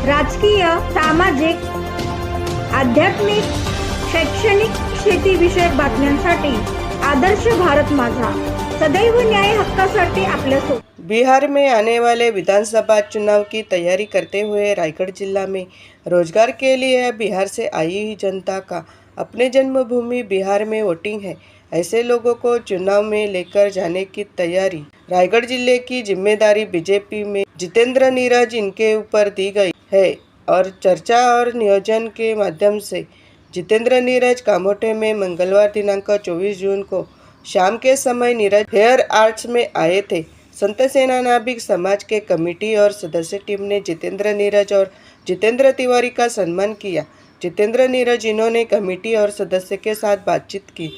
राजकीय, सामाजिक, आध्यात्मिक, शैक्षणिक, शेतीविषयक बातम्यांसाठी आदर्श भारत माझा सदैव न्याय हक्कासाठी आपल्यासोबत। बिहार में आने वाले विधानसभा चुनाव की तैयारी करते हुए रायगढ़ जिला में रोजगार के लिए बिहार से आई जनता का अपने जन्मभूमि बिहार में वोटिंग है। ऐसे लोगों को चुनाव में लेकर जाने की तैयारी रायगढ़ जिले की जिम्मेदारी बीजेपी में जितेंद्र नीरज इनके ऊपर दी गई है और चर्चा और नियोजन के माध्यम से जितेंद्र नीरज कामोठे में मंगलवार दिनांक 24 जून को शाम के समय नीरज हेयर आर्ट्स में आए थे। संत सेना नाभिक समाज के कमेटी और सदस्य टीम ने जितेंद्र नीरज और जितेंद्र तिवारी का सम्मान किया। जितेंद्र नीरज इन्होंने कमेटी और सदस्य के साथ बातचीत की।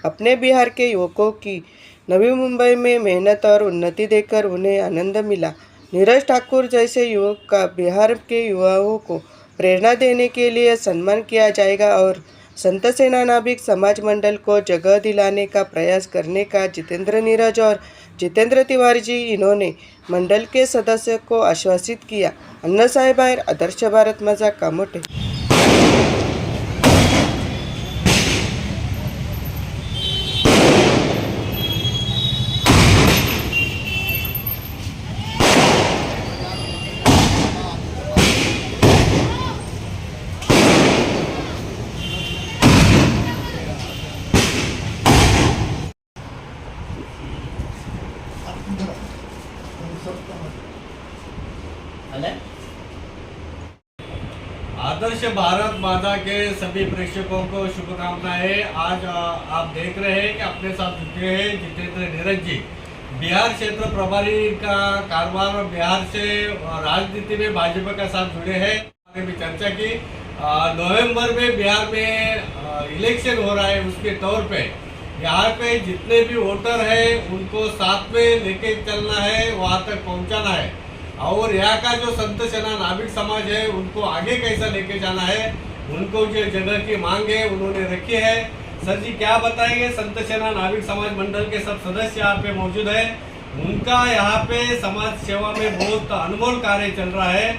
अपने बिहार के युवकों की नवी मुंबई में मेहनत और उन्नति देखकर उन्हें आनंद मिला। नीरज ठाकुर जैसे युवक का बिहार के युवाओं को प्रेरणा देने के लिए सम्मान किया जाएगा और संत सेना नाभिक समाज मंडल को जगह दिलाने का प्रयास करने का जितेंद्र नीरज और जितेंद्र तिवारी जी इन्होंने मंडल के सदस्य को आश्वासित किया। अण्णासाहेब आहेर, आदर्श भारत माझा, कामोठे। आदर्श भारत माता के सभी प्रेक्षकों को शुभकामनाएं। आज आप देख रहे हैं कि अपने साथ जुटे हैं जितेंद्र नीरज जी, बिहार क्षेत्र प्रभारी का कारोबार बिहार से राजनीति में भाजपा के साथ जुड़े हैं। हमने भी चर्चा की। नवंबर में बिहार में इलेक्शन हो रहा है, उसके तौर पे यहाँ पे जितने भी वोटर हैं उनको साथ में लेके चलना है, वहाँ तक पहुँचाना है और यहाँ का जो संत सेना नाभिक समाज है उनको आगे कैसा लेके जाना है, उनको जो जगह की मांग है उन्होंने रखी है। सर जी क्या बताएंगे? संत सेना नाभिक समाज मंडल के सब सदस्य यहाँ पे मौजूद है, उनका यहाँ पे समाज सेवा में बहुत अनमोल कार्य चल रहा है।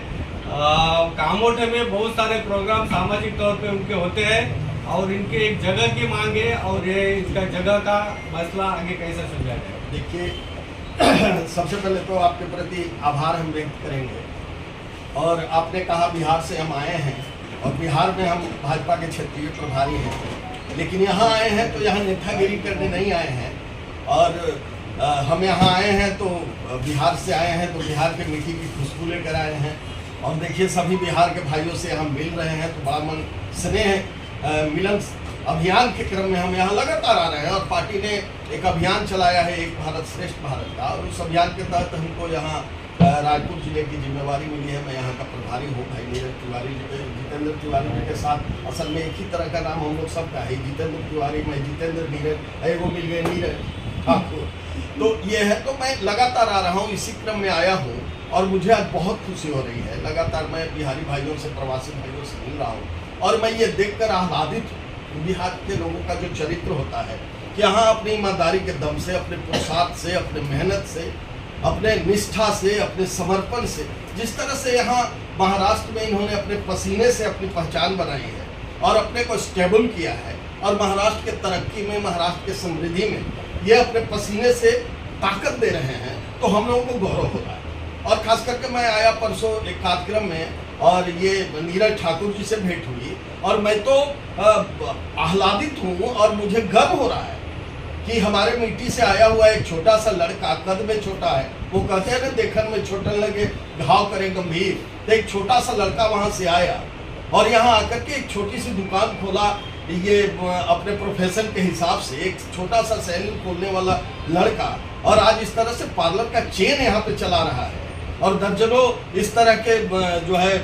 कामोठे में बहुत सारे प्रोग्राम सामाजिक तौर पे उनके होते हैं और इनके एक जगह की मांग है और ये इसका जगह का मसला आगे कैसे सुलझा जाए? देखिए, सबसे पहले तो आपके प्रति आभार हम व्यक्त करेंगे। और आपने कहा बिहार से हम आए हैं और बिहार में हम भाजपा के क्षेत्रीय प्रभारी हैं, लेकिन यहाँ आए हैं तो यहाँ नेतागिरी करने नहीं आए हैं। और हम यहाँ आए हैं तो बिहार से आए हैं तो बिहार के मिट्टी की खुशबू लेकर आए हैं। और देखिए, सभी बिहार के भाइयों से हम मिल रहे हैं तो बड़ा मन स्नेह मिलन अभियान के क्रम में हम यहाँ लगातार आ रहे हैं। और पार्टी ने एक अभियान चलाया है, एक भारत श्रेष्ठ भारत का, और उस अभियान के तहत हमको यहाँ रायपुर जिले की जिम्मेवारी मिली है। मैं यहाँ का प्रभारी हूँ। भाई नीरज तिवारी जितेंद्र तिवारी जी के साथ असल में एक ही तरह का नाम हम लोग सबका है, जितेंद्र तिवारी। मैं जितेंद्र नीरज, वो मिल गए नीरज ठाकुर। तो ये है, तो मैं लगातार आ रहा हूँ, इसी क्रम में आया हूँ और मुझे आज बहुत खुशी हो रही है। लगातार मैं बिहारी भाइयों से, प्रवासी भाइयों से मिल रहा हूँ और मैं ये देख कर आह्लादित बिहार के लोगों का जो चरित्र होता है कि यहाँ अपनी ईमानदारी के दम से, अपने पुरुषार्थ से, अपने मेहनत से, अपने निष्ठा से, अपने समर्पण से, जिस तरह से यहाँ महाराष्ट्र में इन्होंने अपने पसीने से अपनी पहचान बनाई है और अपने को स्टेबल किया है और महाराष्ट्र के तरक्की में, महाराष्ट्र के समृद्धि में ये अपने पसीने से ताकत दे रहे हैं, तो हम लोगों को गौरव होता है। और खास करके मैं आया परसों एक कार्यक्रम में और ये नीरज ठाकुर जी से भेंट हुई और मैं तो आह्लादित हूँ और मुझे गर्व हो रहा है कि हमारे मिट्टी से आया हुआ एक छोटा सा लड़का, कद में छोटा है, वो कहते हैं ना देखन में छोटा लगे घाव करे गंभीर, तो एक छोटा सा लड़का वहाँ से आया और यहाँ आकर के एक छोटी सी दुकान खोला। ये अपने प्रोफेशन के हिसाब से एक छोटा सा सैलून खोलने वाला लड़का और आज इस तरह से पार्लर का चेन यहाँ पे चला रहा है और दर्जनों इस तरह के जो है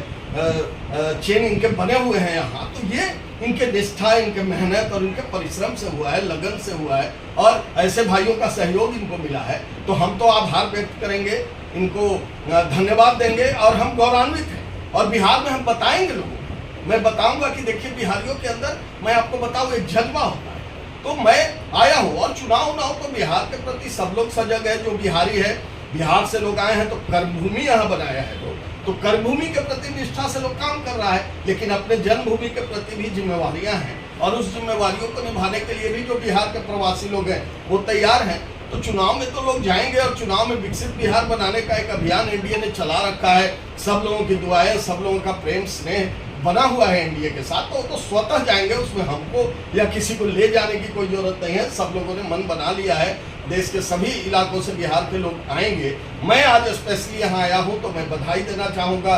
चेन इनके बने हुए हैं यहाँ। तो ये इनके निष्ठा, इनके मेहनत और इनके परिश्रम से हुआ है, लगन से हुआ है और ऐसे भाइयों का सहयोग इनको मिला है। तो हम तो आभार व्यक्त करेंगे, इनको धन्यवाद देंगे और हम गौरवान्वित हैं। और बिहार में हम बताएंगे लोगों को, मैं बताऊंगा कि देखिए बिहारियों के अंदर, मैं आपको बताऊं, एक जज्बा होता है। तो मैं आया हूँ और चुनाव तो बिहार के प्रति सब लोग सजग है। जो बिहारी है, बिहार से लोग आए हैं तो कर्मभूमि यहाँ बनाया है लोग, तो कर्मभूमि के प्रति निष्ठा से लोग काम कर रहा है, लेकिन अपने जन्मभूमि के प्रति भी जिम्मेवारियां हैं और उस जिम्मेवारियों को निभाने के लिए भी जो बिहार के प्रवासी लोग हैं वो तैयार हैं। तो चुनाव में तो लोग जाएंगे और चुनाव में विकसित बिहार बनाने का एक अभियान एनडीए ने चला रखा है। सब लोगों की दुआएं, सब लोगों का प्रेम स्नेह बना हुआ है एनडीए के साथ, तो स्वतः जाएंगे, उसमें हमको या किसी को ले जाने की कोई जरूरत नहीं है। सब लोगों ने मन बना लिया है, देश के सभी इलाकों से बिहार के लोग आएंगे। मैं आज स्पेशली यहाँ आया हूँ तो मैं बधाई देना चाहूँगा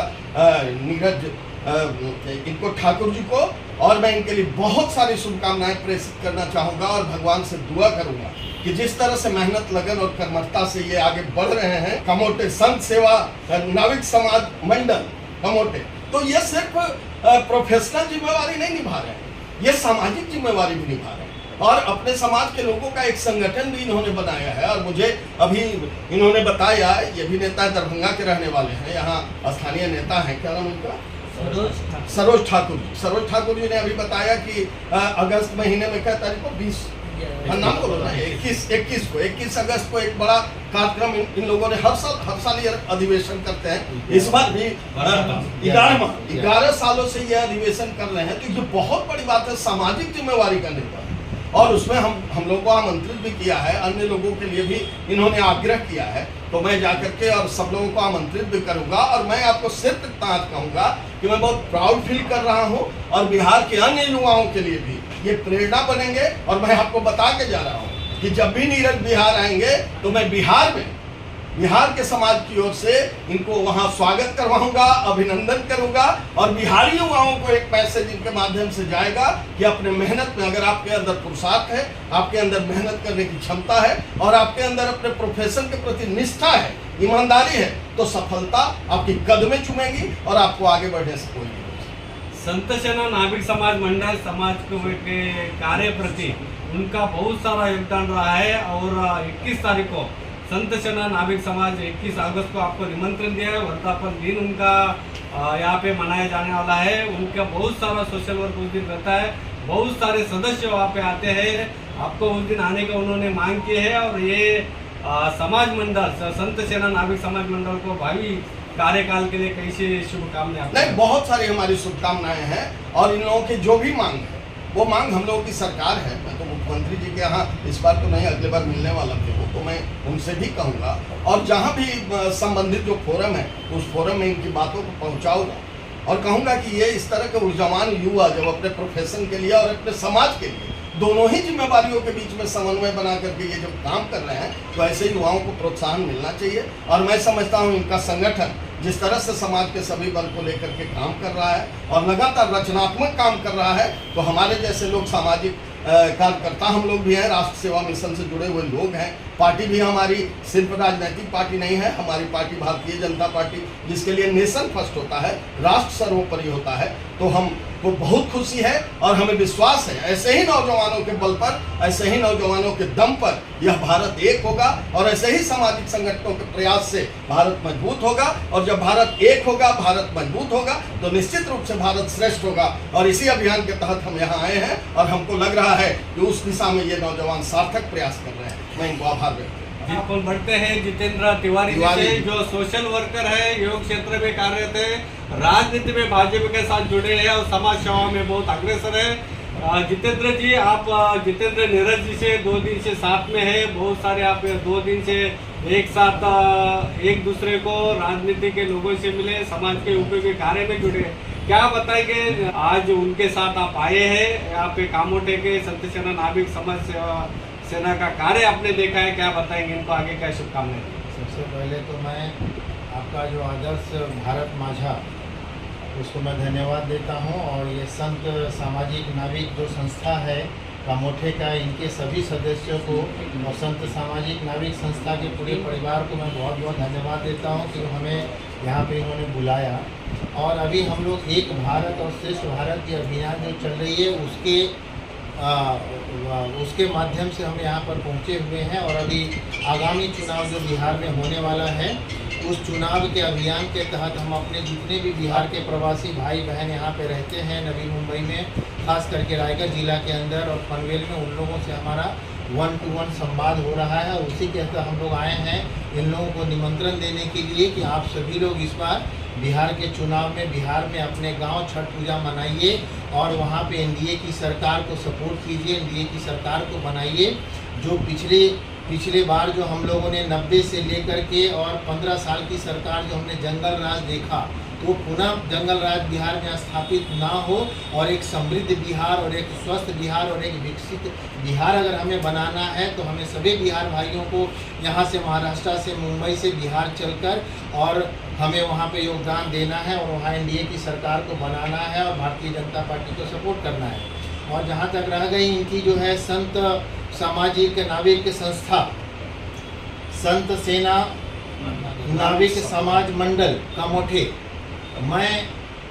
नीरज इनको ठाकुर जी को, और मैं इनके लिए बहुत सारी शुभकामनाएं प्रेषित करना चाहूँगा और भगवान से दुआ करूँगा कि जिस तरह से मेहनत, लगन और कर्मठता से ये आगे बढ़ रहे हैं। कमोटे संत सेवा नाविक समाज मंडल कमोटे, तो ये सिर्फ प्रोफेशनल जिम्मेवारी नहीं निभा रहे हैं, ये सामाजिक जिम्मेवारी भी निभा रहे हैं और अपने समाज के लोगों का एक संगठन भी इन्होंने बनाया है। और मुझे अभी इन्होंने बताया, ये भी नेता दरभंगा के रहने वाले हैं, यहाँ स्थानीय नेता हैं, क्या नाम उनका, सरोज ठाकुर जी। सरोज ठाकुर जी ने अभी बताया कि अगस्त महीने में क्या तारीख को 20 नाम को बोलना है 21 अगस्त को एक बड़ा कार्यक्रम इन लोगों ने हर साल ये अधिवेशन करते हैं। इस बार भी 11 सालों से ये अधिवेशन कर रहे हैं, तो ये बहुत बड़ी बात है सामाजिक जिम्मेवारी करने पर। और उसमें हम लोगों को आमंत्रित भी किया है, अन्य लोगों के लिए भी इन्होंने आग्रह किया है, तो मैं जाकर के और सब लोगों को आमंत्रित भी करूंगा। और मैं आपको सिर्फ इतना कहूंगा कि मैं बहुत प्राउड फील कर रहा हूं और बिहार के अन्य युवाओं के लिए भी ये प्रेरणा बनेंगे। और मैं आपको बता के जा रहा हूं कि जब भी नीरज बिहार आएंगे तो मैं बिहार के समाज की ओर से इनको वहां स्वागत करवाऊंगा, अभिनंदन करूंगा और बिहारी युवाओं को एक मैसेज इनके माध्यम से जाएगा कि अपने मेहनत में, अगर आपके अंदर पुरुषार्थ है, आपके अंदर मेहनत करने की क्षमता है और आपके अंदर अपने प्रोफेशन के प्रति निष्ठा है, ईमानदारी है, तो सफलता आपकी कदमें चूमेगी और आपको आगे बढ़ने से कोई नहीं। संत सेना नाविक समाज मंडल समाज के कार्य प्रति उनका बहुत सारा योगदान रहा है और 21 तारीख को संत सेना नाविक समाज 21 अगस्त को आपको निमंत्रण दिया है। वर्धापन दिन उनका यहाँ पे मनाया जाने वाला है। उनका बहुत सारा सोशल वर्क उस दिन रहता है, बहुत सारे सदस्य वहाँ पे आते हैं। आपको उस दिन आने का उन्होंने मांग की है और ये समाज मंडल संत सेना नाविक समाज मंडल को भावी कार्यकाल के लिए कैसे शुभकामनाएं? नहीं, बहुत सारी हमारी शुभकामनाएं हैं और इन लोगों की जो भी मांग है वो मांग हम लोगों की सरकार है। मैं तो मुख्यमंत्री जी के यहाँ इस बार तो नहीं, अगले बार मिलने वाला भी हूँ, तो मैं उनसे भी कहूँगा और जहाँ भी संबंधित जो फोरम है उस फोरम में इनकी बातों को पहुँचाऊँगा और कहूँगा कि ये इस तरह के ऊर्जावान युवा जब अपने प्रोफेशन के लिए और अपने समाज के लिए दोनों ही जिम्मेवारियों के बीच में समन्वय बना करके ये जब काम कर रहे हैं तो ऐसे युवाओं को प्रोत्साहन मिलना चाहिए। और मैं समझता हूँ इनका संगठन जिस तरह से समाज के सभी वर्ग को लेकर के काम कर रहा है और लगातार रचनात्मक काम कर रहा है, तो हमारे जैसे लोग सामाजिक कार्यकर्ता हम लोग भी हैं, राष्ट्र सेवा मिशन से जुड़े हुए लोग हैं। पार्टी भी हमारी सिर्फ राजनीतिक पार्टी नहीं है, हमारी पार्टी भारतीय जनता पार्टी जिसके लिए नेशन फर्स्ट होता है, राष्ट्र सर्वोपरि होता है। तो हमको बहुत खुशी है और हमें विश्वास है ऐसे ही नौजवानों के बल पर, ऐसे ही नौजवानों के दम पर यह भारत एक होगा और ऐसे ही सामाजिक संगठनों के प्रयास से भारत मजबूत होगा। और जब भारत एक होगा, भारत मजबूत होगा, तो निश्चित रूप से भारत श्रेष्ठ होगा। और इसी अभियान के तहत हम यहाँ आए हैं और हमको लग रहा है कि उस दिशा में ये नौजवान सार्थक प्रयास कर रहे हैं। मैं इनको आभार व्यक्त करता हूं। बिल्कुल बढ़ते हैं जितेंद्र तिवारी जी जो सोशल वर्कर है, योग क्षेत्र में कार्यरत है, राजनीति में भाजपा के साथ जुड़े हैं और समाज सेवा में बहुत अग्रसर है। जितेंद्र जी, आप जितेंद्र नीरज जी से 2 दिन से साथ में है, बहुत सारे आप 2 दिन से एक साथ एक दूसरे को राजनीति के लोगों से मिले, समाज के उपयोगी कार्य में जुड़े। क्या बताएंगे, आज उनके साथ आप आए हैं, यहाँ पे कामोटे के संत सेना नाविक समाज सेना का कार्य आपने देखा है, क्या बताएंगे इनको, आगे क्या शुभकामनाएं? सबसे पहले तो मैं आपका जो आदर्श भारत माझा उसको मैं धन्यवाद देता हूं और ये संत सामाजिक नाविक जो संस्था है कामोठे का, इनके सभी सदस्यों को और संत सामाजिक नाविक संस्था के पूरे परिवार को मैं बहुत बहुत धन्यवाद देता हूं कि हमें यहाँ पे इन्होंने बुलाया। और अभी हम लोग एक भारत और श्रेष्ठ भारत की अभियान जो चल रही है उसके माध्यम से हम यहाँ पर पहुँचे हुए हैं और अभी आगामी चुनाव जो बिहार में होने वाला है उस चुनाव के अभियान के तहत हम अपने जितने भी बिहार के प्रवासी भाई बहन यहाँ पे रहते हैं नवी मुंबई में, खास करके रायगढ़ जिला के अंदर और पनवेल में, उन लोगों से हमारा 1-to-1 संवाद हो रहा है। उसी के तहत हम लोग आए हैं इन लोगों को निमंत्रण देने के लिए कि आप सभी लोग इस बार बिहार के चुनाव में बिहार में अपने गांव छठ पूजा मनाइए और वहां पे एनडीए की सरकार को सपोर्ट कीजिए, एनडीए की सरकार को बनाइए। जो पिछले बार जो हम लोगों ने 90 से लेकर के और 15 साल की सरकार जो हमने जंगल राज देखा, तो पुनः जंगल राज बिहार में स्थापित ना हो और एक समृद्ध बिहार और एक स्वस्थ बिहार और एक विकसित बिहार अगर हमें बनाना है तो हमें सभी बिहार भाइयों को यहाँ से, महाराष्ट्र से, मुंबई से बिहार चलकर और हमें वहाँ पे योगदान देना है और वहाँ एनडीए की सरकार को बनाना है और भारतीय जनता पार्टी को सपोर्ट करना है। और जहाँ तक रह गई इनकी जो है संत सामाजिक नाविक संस्था, संत सेना नाविक समाज मंडल कमोठे, मैं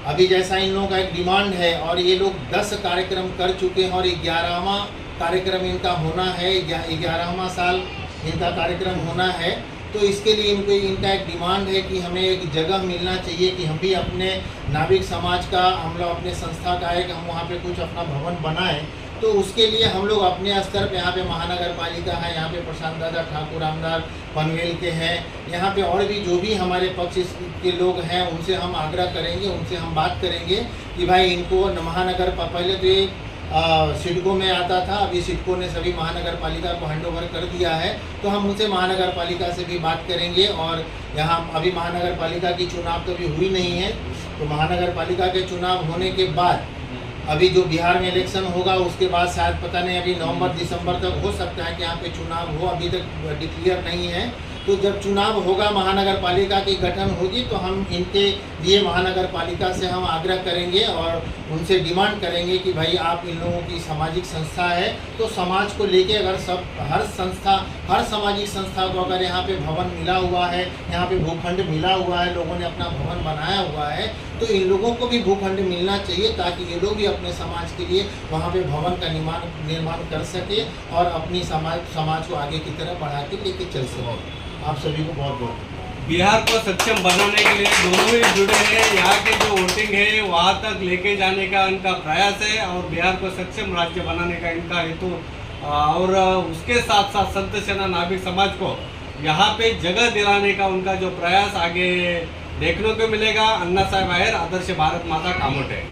अभी जैसा इन लोगों का एक डिमांड है और ये लोग 10 कार्यक्रम कर चुके हैं और 11वां कार्यक्रम इनका होना है, 11वां साल इनका कार्यक्रम होना है। तो इसके लिए इनका एक डिमांड है कि हमें एक जगह मिलना चाहिए कि हम भी अपने नाविक समाज का, हम लोग अपने संस्था का है कि हम वहाँ पे कुछ अपना भवन बनाएं। तो उसके लिए हम लोग अपने स्तर पे, यहाँ पे महानगर पालिका है, यहाँ पे प्रशांत दादा ठाकुर रामदार पनवेल के हैं, यहाँ पे और भी जो भी हमारे पक्ष के लोग हैं उनसे हम आग्रह करेंगे, उनसे हम बात करेंगे कि भाई इनको महानगर, पहले तो ये सिडको में आता था, अभी सिडको ने सभी महानगर पालिका को हैंडओवर कर दिया है। तो हम उनसे महानगर पालिका से भी बात करेंगे और यहाँ अभी महानगर पालिका की चुनाव तो अभी हुई नहीं है, तो महानगर पालिका के चुनाव होने के बाद अभी जो बिहार में इलेक्शन होगा उसके बाद शायद पता नहीं, अभी नवंबर दिसंबर तक हो सकता है कि यहाँ पे चुनाव हो, अभी तक डिक्लेयर नहीं है। तो जब चुनाव होगा, महानगर पालिका की गठन होगी, तो हम इनके लिए महानगर पालिका से हम आग्रह करेंगे और उनसे डिमांड करेंगे कि भाई आप इन लोगों की सामाजिक संस्था है तो समाज को लेके अगर हर सामाजिक संस्था को अगर यहाँ पे भवन मिला हुआ है, यहाँ पे भूखंड मिला हुआ है, लोगों ने अपना भवन बनाया हुआ है, तो इन लोगों को भी भूखंड मिलना चाहिए ताकि ये लोग भी अपने समाज के लिए वहाँ पे भवन का निर्माण कर सके और अपनी समाज को आगे की तरफ बढ़ा के लेके चल सके। आप सभी को बहुत बहुत बिहार को सक्षम बनाने के लिए दोनों ही जुड़े हैं। यहाँ की जो वोटिंग है वहाँ तक लेके जाने का इनका प्रयास है और बिहार को सक्षम राज्य बनाने का इनका हेतु, और उसके साथ साथ संत सेना नाविक समाज को यहाँ पे जगह दिलाने का उनका जो प्रयास आगे देखने को मिलेगा। अन्ना साहेब आहेर, आदर्श भारत माता, कामोठे।